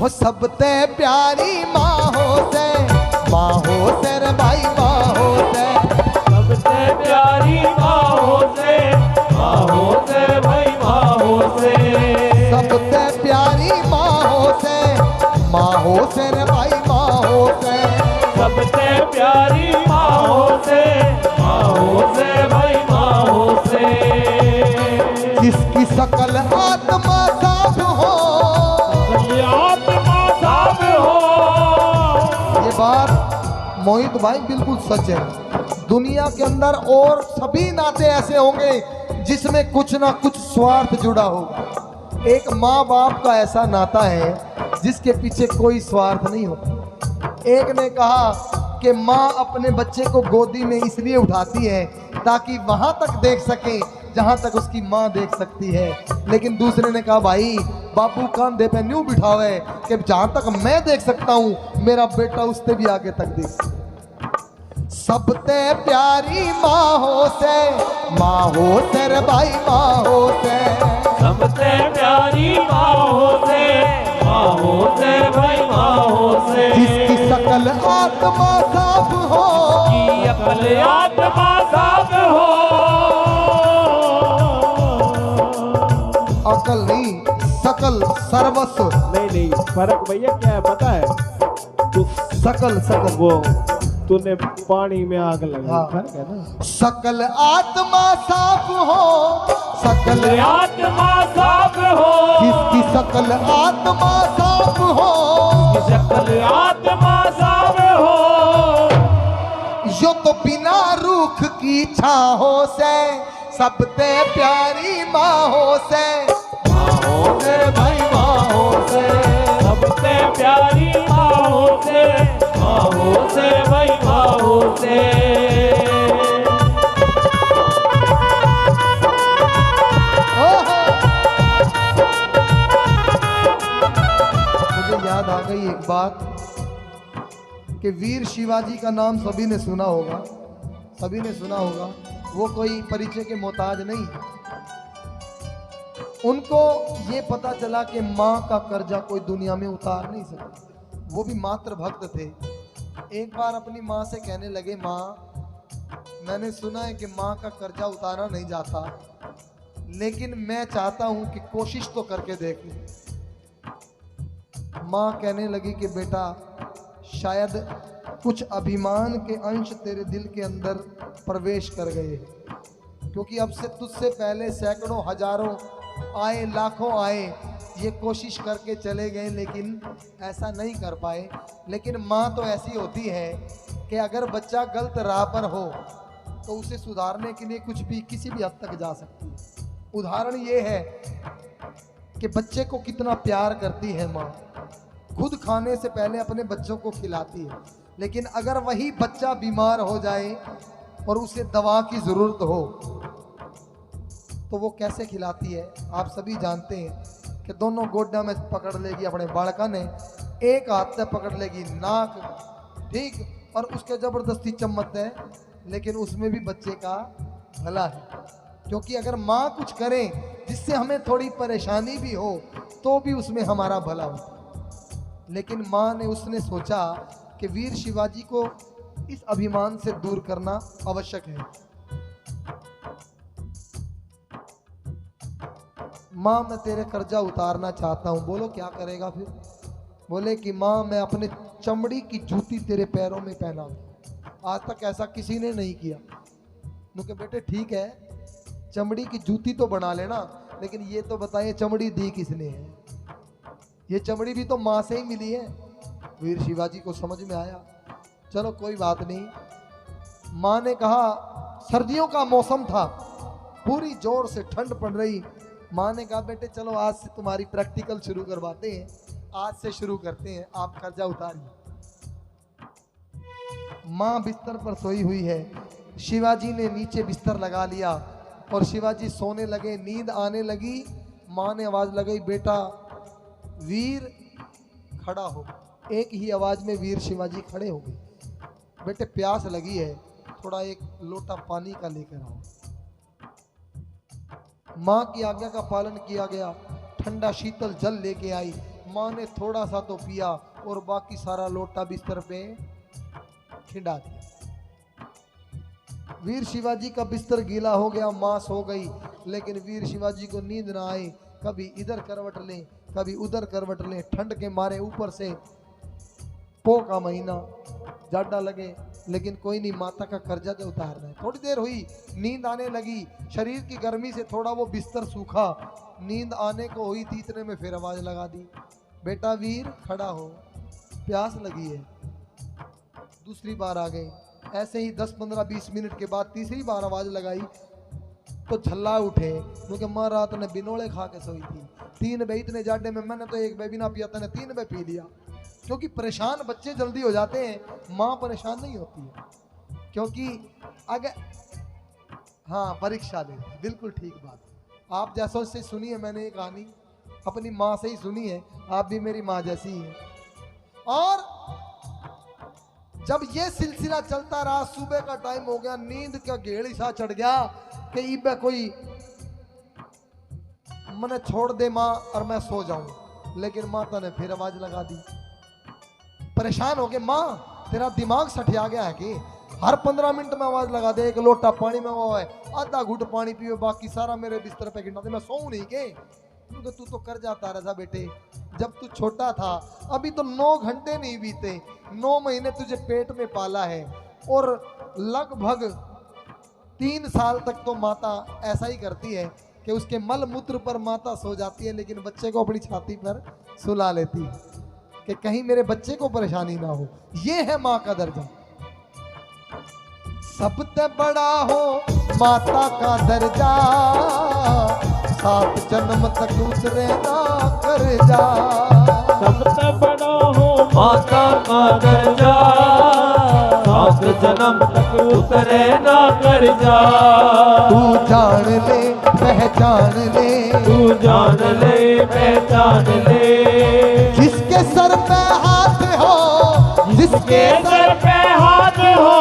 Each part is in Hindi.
वो सबसे प्यारी माँ हो से, माँ हो से रे भाई माँ हो से, सबसे प्यारी माँ हो से, माँ हो से भाई माँ हो से। सबसे प्यारी माँ हो से, माँ हो से रे भाई माँ हो से, सबसे प्यारी माँ हो से, माँ हो से भाई माँ हो से। जिसकी सकल आत्मा साफ हो, आत्मा साफ हो। ये बात मोहित भाई बिल्कुल सच है। दुनिया के अंदर और सभी नाते ऐसे होंगे जिसमें कुछ ना कुछ स्वार्थ जुड़ा होगा। एक माँ बाप का ऐसा नाता है जिसके पीछे कोई स्वार्थ नहीं होता। एक ने कहा कि माँ अपने बच्चे को गोदी में इसलिए उठाती है ताकि वहां तक देख सके जहां तक उसकी माँ देख सकती है। लेकिन दूसरे ने कहा भाई बापू कंधे पे न्यू बिठावे कि जहां तक मैं देख सकता हूं मेरा बेटा उससे भी आगे तक देख सकता। सबसे प्यारी माँ हो से, माँ हो से रे भाई माँ हो से, सबसे प्यारी माँ हो से, माँ हो से भाई माँ हो से। जिसकी सकल आत्मा साफ हो, की अकल आत्मा साफ हो। अकल नहीं सकल सर्वस्व, नहीं फर्क भैया क्या है पता है? तू सकल सकल वो तूने पानी में आग लगाई, हाँ। फर्क है ना। सकल आत्मा साफ हो, सकल आत्मा साफ हो। जिसकी सकल आत्मा साफ हो, सकल आत्मा साफ हो। यो तो बिना रूख की छाहो से, सबसे प्यारी माँ हो से, माँ हो से भाई माँ हो से, सबसे प्यारी माँ हो से, माँ हो से भाई माँ हो से। ओहो। मुझे याद आ गई एक बात कि वीर शिवाजी का नाम सभी ने सुना होगा, सभी ने सुना होगा। वो कोई परिचय के मोहताज नहीं। उनको ये पता चला कि माँ का कर्जा कोई दुनिया में उतार नहीं सकता। वो भी मात्र भक्त थे। एक बार अपनी माँ से कहने लगे, माँ मैंने सुना है कि माँ का कर्जा उतारा नहीं जाता, लेकिन मैं चाहता हूं कि कोशिश तो करके देखूं। माँ कहने लगी कि बेटा शायद कुछ अभिमान के अंश तेरे दिल के अंदर प्रवेश कर गए, क्योंकि अब से तुझसे पहले सैकड़ों हजारों आए, लाखों आए, ये कोशिश करके चले गए लेकिन ऐसा नहीं कर पाए। लेकिन माँ तो ऐसी होती है कि अगर बच्चा गलत राह पर हो तो उसे सुधारने के लिए कुछ भी किसी भी हद तक जा सकती है। उदाहरण ये है कि बच्चे को कितना प्यार करती है माँ, खुद खाने से पहले अपने बच्चों को खिलाती है। लेकिन अगर वही बच्चा बीमार हो जाए और उसे दवा की ज़रूरत हो तो वो कैसे खिलाती है? आप सभी जानते हैं कि दोनों गोड्डा में पकड़ लेगी अपने बालका ने, एक हाथ से पकड़ लेगी नाक, ठीक, और उसके ज़बरदस्ती चम्मच है, लेकिन उसमें भी बच्चे का भला है। क्योंकि अगर माँ कुछ करे जिससे हमें थोड़ी परेशानी भी हो तो भी उसमें हमारा भला होता है। लेकिन माँ ने उसने सोचा कि वीर शिवाजी को इस अभिमान से दूर करना आवश्यक है। माँ मैं तेरे कर्जा उतारना चाहता हूँ। बोलो क्या करेगा फिर? बोले कि माँ मैं अपने चमड़ी की जूती तेरे पैरों में पहना दूँ। आज तक ऐसा किसी ने नहीं किया। उनके बेटे ठीक है चमड़ी की जूती तो बना लेना, लेकिन ये तो बताइए चमड़ी दी किसने है? ये चमड़ी भी तो माँ से ही मिली है। वीर शिवाजी को समझ में आया, चलो कोई बात नहीं। माँ ने कहा सर्दियों का मौसम था, पूरी जोर से ठंड पड़ रही। माँ ने कहा बेटे चलो आज से तुम्हारी प्रैक्टिकल शुरू करवाते हैं, आज से शुरू करते हैं, आप कर्जा उतारिए। माँ बिस्तर पर सोई हुई है, शिवाजी ने नीचे बिस्तर लगा लिया और शिवाजी सोने लगे, नींद आने लगी। माँ ने आवाज़ लगाई बेटा वीर खड़ा हो। एक ही आवाज़ में वीर शिवाजी खड़े हो गए। बेटे प्यास लगी है, थोड़ा एक लोटा पानी का लेकर आओ। माँ की आज्ञा का पालन किया गया, ठंडा शीतल जल लेके आई। माँ ने थोड़ा सा तो पिया और बाकी सारा लोटा बिस्तर पे खिंडा दिया। वीर शिवाजी का बिस्तर गीला हो गया, माँ सो गई, लेकिन वीर शिवाजी को नींद ना आई। कभी इधर करवट लें, कभी उधर करवट लें, ठंड के मारे ऊपर से पो का महीना, जाडा लगे, लेकिन कोई नहीं, माता का कर्जा जो उतारना है। थोड़ी देर हुई, नींद आने लगी, शरीर की गर्मी से थोड़ा वो बिस्तर सूखा, नींद आने को हुई थी, इतने में फिर आवाज लगा दी, बेटा वीर खड़ा हो, प्यास लगी है। दूसरी बार आ गए, ऐसे ही 10-15-20 मिनट के बाद तीसरी बार आवाज लगाई तो झल्ला उठे, क्योंकि माँ रात ने बिनोले खा के सोई थी। 3 बे इतने जाडे में, मैंने तो 1 बे भी ना पिया था, 3 बे पी लिया। क्योंकि परेशान बच्चे जल्दी हो जाते हैं, माँ परेशान नहीं होती है, क्योंकि अगर हाँ परीक्षा ले, बिल्कुल ठीक बात। आप जैसों से सुनी है मैंने ये कहानी, अपनी माँ से ही सुनी है, आप भी मेरी माँ जैसी हैं। और जब ये सिलसिला चलता रहा, सुबह का टाइम हो गया, नींद का घेड़ सा चढ़ गया कि इबे कोई मने छोड़ दे माँ और मैं सो जाऊं, लेकिन माता ने फिर आवाज लगा दी। परेशान हो गए, माँ तेरा दिमाग सठिया गया है कि हर 15 मिनट में आवाज लगा दे, 1 लोटा पानी में वो है, आधा घुट पानी पियो, बाकी सारा मेरे बिस्तर पे गिरना दे, मैं सोऊं नहीं के? क्योंकि तू तो कर जाता रहा बेटे, जब तू छोटा था, अभी तो 9 घंटे नहीं बीते, 9 महीने तुझे पेट में पाला है, और लगभग 3 साल तक तो माता ऐसा ही करती है कि उसके मल मूत्र पर माता सो जाती है, लेकिन बच्चे को अपनी छाती पर सुला लेती है कि कहीं मेरे बच्चे को परेशानी ना हो। ये है माँ का दर्जा। सबसे बड़ा हो माता का दर्जा, 7 जन्म तक उतरे ना कर जा। सबसे बड़ा हो माता का दर्जा, 7 जन्म तक उतरे ना कर जा। तू जान ले पहचान ले, तू जान ले पहचान ले, जिसके सर पे हाथ हो, जिसके सर पे हाथ हो,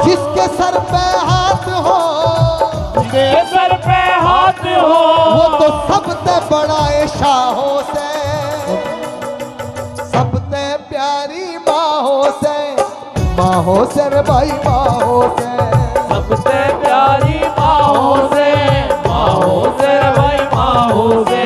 जिसके सर पे हाथ हो, जिसके सर पे हाथ हो, वो तो सबसे बड़ा शाहों से, सबसे प्यारी माँ से रे भाई, माँ से सबसे प्यारी माँ से भाई, माँ से।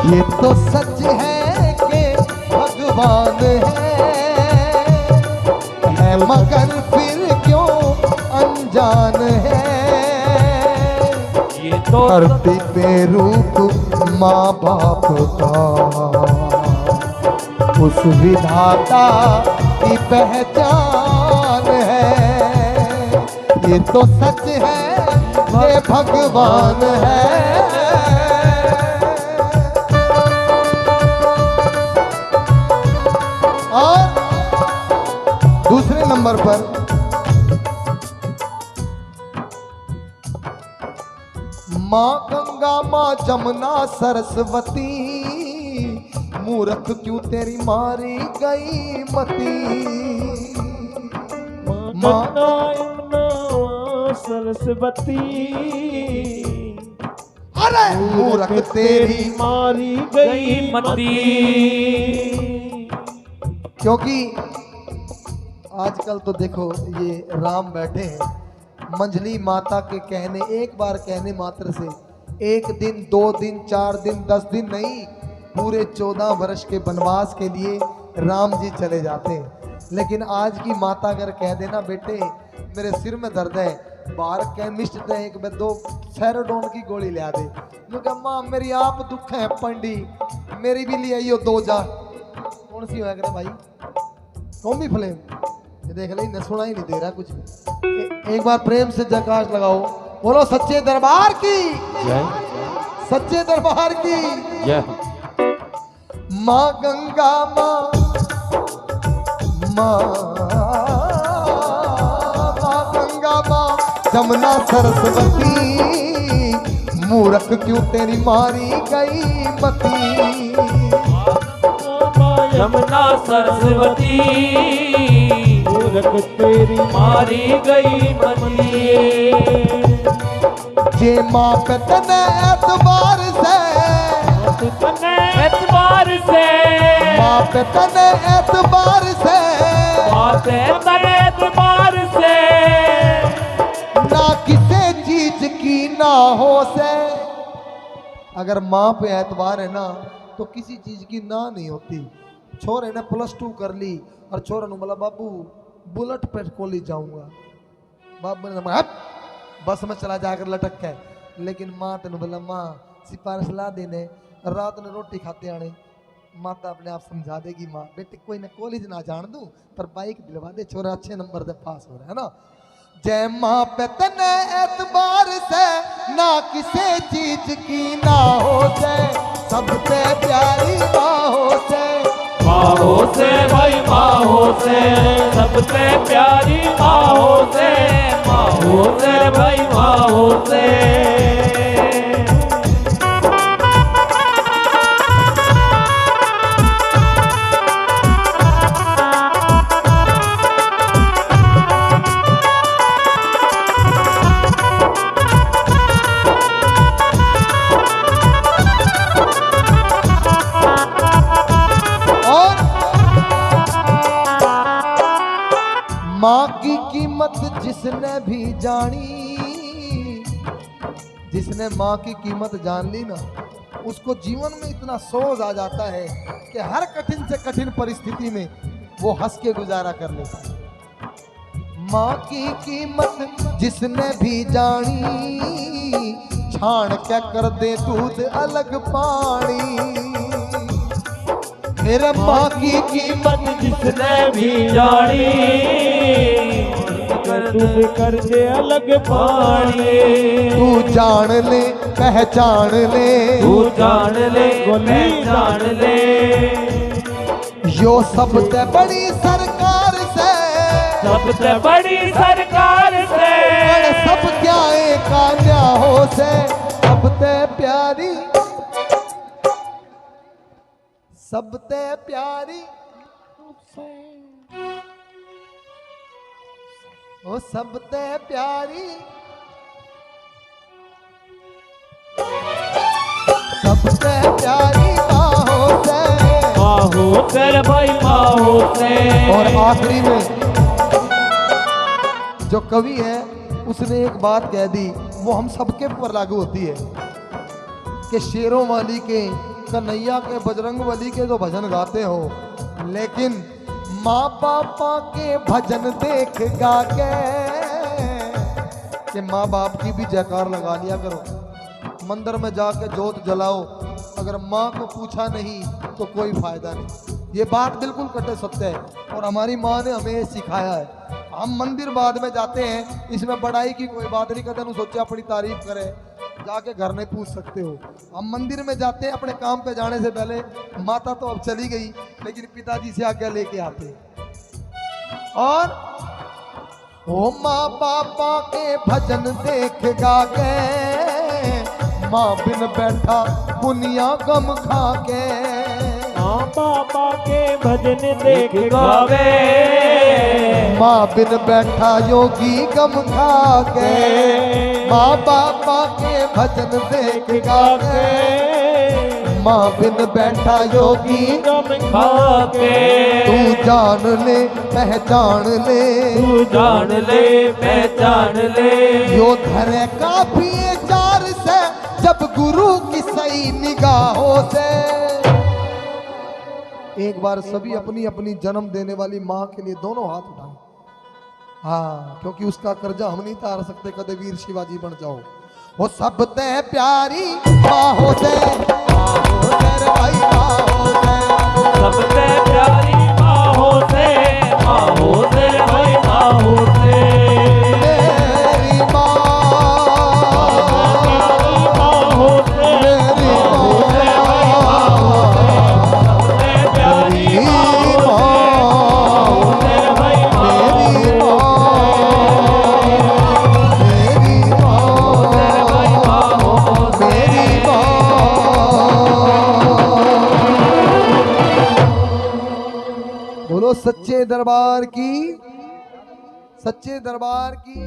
ये तो सच है कि भगवान है मगर फिर क्यों अनजान है। ये तो धरती पे रूप माँ बाप का, उस विधाता की पहचान है। ये तो सच है ये भगवान है। और दूसरे नंबर पर माँ गंगा, माँ जमुना, सरस्वती, मूर्ख क्यों तेरी मारी गई मती। माँ यमुना सरस्वती, अरे मूर्ख तेरी मारी गई मती। क्योंकि आजकल तो देखो ये राम बैठे हैं, मंझली माता के कहने, एक बार कहने मात्र से 1 दिन 2 दिन 4 दिन 10 दिन नहीं, पूरे 14 वर्ष के वनवास के लिए राम जी चले जाते हैं। लेकिन आज की माता अगर कह देना बेटे मेरे सिर में दर्द है, बाहर केमिस्ट दे 1-2 सेरोडोन की गोली ले दे, क्योंकि माँ मेरी आप दुख है पंडी, मेरी भी ले आइयो 2 जार। कौन सी होया करे भाई, कौमी फ्लेम, ये देख ले, इन्हें सुना ही नहीं दे रहा कुछ भी। एक बार प्रेम से जयकार लगाओ, बोलो सच्चे दरबार की जय, सच्चे दरबार की जय। माँ गंगा माँ गंगा माँ जमुना सरस्वती, मूर्ख क्यों तेरी मारी गई मती। यमुना सरस्वती, मूर्ख तेरी मारी गई मती। जे माँ पे तने एतबार से, तने एतबार से, माँ पे तने एतबार से, माँ पे तने एतबार से, ना किसी चीज की ना हो से। अगर माँ पे एतबार है ना तो किसी चीज की ना नहीं होती। छोरे ने +2 कर ली और छोरे ने बोला बाबू बुलेट पे कॉलेज जाऊंगा। बाबू ने बोला बस में चला जाकर लटक के। लेकिन माँ तेन बोला माँ सिफारिश ला देने, रात ने रोटी खाते आने। माता अपने आप समझा देगी माँ बेटे कोई ना कॉलेज ना जान दूं पर बाइक दिलवा दे, छोरा अच्छे नंबर से पास हो रहा है ना। जय माँ पे तने एतबार से, ना किसी चीज की ना हो से, सबसे प्यारी माँ हो से। माँ हो से भाई माँ हो से, सबसे प्यारी माँ हो से, माँ हो से भाई माँ हो से। माँ की कीमत जिसने भी जानी, जिसने माँ की कीमत जान ली ना उसको जीवन में इतना सोच आ जाता है कि हर कठिन से कठिन परिस्थिति में वो हंस के गुजारा कर लेता है। माँ की कीमत जिसने भी जानी, छान क्या कर दे दूध अलग पानी। मेरे माँ की कीमत जिसने भी जानी, दूध कर दे अलग पानी। तू जान ले पहचान ले, तू जान ले पहचान ले, यो सबसे बड़ी सरकार से, सबसे बड़ी सरकार से, सब क्या एक कान्या हो से, सबसे प्यारी, सबसे प्यारी ओ सबसे प्यारी, सबसे प्यारी माँ हो से, माँ हो से भाई माँ हो से। और आखिरी में जो कवि है उसने एक बात कह दी वो हम सबके ऊपर लागू होती है कि शेरों वाली के, कन्हैया के, बजरंग बली के तो भजन गाते हो, लेकिन माँ पापा के भजन देख गा के कि माँ बाप की भी जयकार लगा लिया करो। मंदिर में जाके जोत जलाओ, अगर माँ को पूछा नहीं तो कोई फायदा नहीं। ये बात बिल्कुल कट्टर सत्य है और हमारी माँ ने हमें ये सिखाया है। हम मंदिर बाद में जाते हैं, इसमें बड़ाई की कोई बात नहीं करते, सोचे अपनी तारीफ करें, जाके घर नहीं पूछ सकते हो। हम मंदिर में जाते हैं अपने काम पे जाने से पहले, माता तो अब चली गई लेकिन पिताजी से आज्ञा लेके आते हैं और ओ माँ पापा के भजन देख गा के, माँ बिन बैठा दुनिया गम खा के। माँ पापा के भजन देख गावे, माँ बिन बैठा योगी गम खा के। माँ पापा के भजन देख गा के, माँ बिन बैठा योगी गम खा के। तू जान ले पहचान ले, तू जान ले पहचान ले, यो धरे काफी जार से, जब गुरु की सही निगाहों से। एक बार सभी अपनी अपनी जन्म देने वाली माँ के लिए दोनों हाथ उठाएं। हाँ, क्योंकि उसका कर्जा हम नहीं तार सकते, कदे वीर शिवाजी बन जाओ। वो सबसे प्यारी माँ हो से, भाई माँ हो से, सबसे प्यारी माँ हो से, माँ हो से भाई माँ हो से। मेरी माँ हो से, मेरी बोलो सच्चे दरबार की, सच्चे दरबार की।